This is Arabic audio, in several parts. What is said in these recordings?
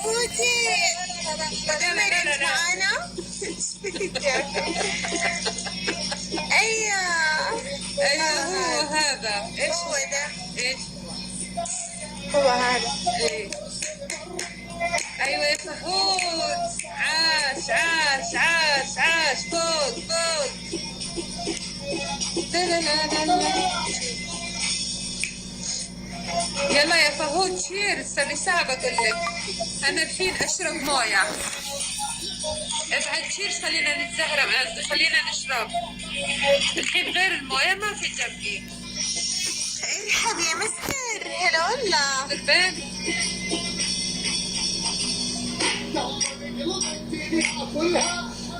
فوتي بدنا معانا. ايوه ايوه هو هذا. ايش هو ده؟ ايش هو هذا. ايه ايوه يا فهود، عاش عاش عاش عاش، فوق فوق. لا لا لا لا لا. يلا يا فهود شيرز، صار ساعة بقول لك. أنا الحين أشرب موية. ابعد شيرز، خلينا نتزهرم، خلينا نشرب. الحين غير الموية ما في جنبي. ارحب يا مستر. هلا والله. بالبين.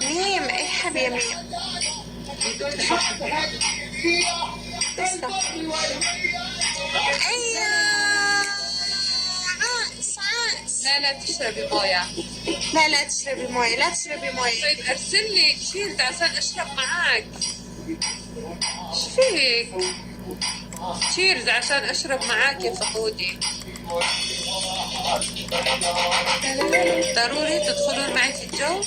ميم ارحب يا ميم. ايوه عاش عاش. لا لا تشربي موية. لا لا تشربي مويه، لا تشربي مويه. طيب أرسل لي شيرز عشان أشرب معاك. ايش فيك؟ شيرز عشان أشرب معاك يا فهودي. ضروري تدخلون معي في الجو؟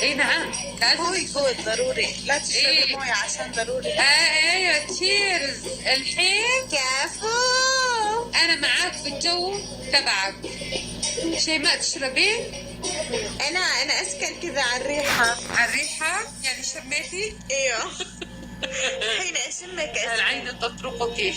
اي نعم لازم. هو يقول ضروري لا تشربي إيه. مويه عشان ضروري. ايوه تشيرز. الحين كفو. انا معاك في الجو تبعك. شيماء تشربين؟ انا اسكن كذا على الريحه. على الريحة يعني شميتي؟ ايوه. حين اشمك العين تطرقك.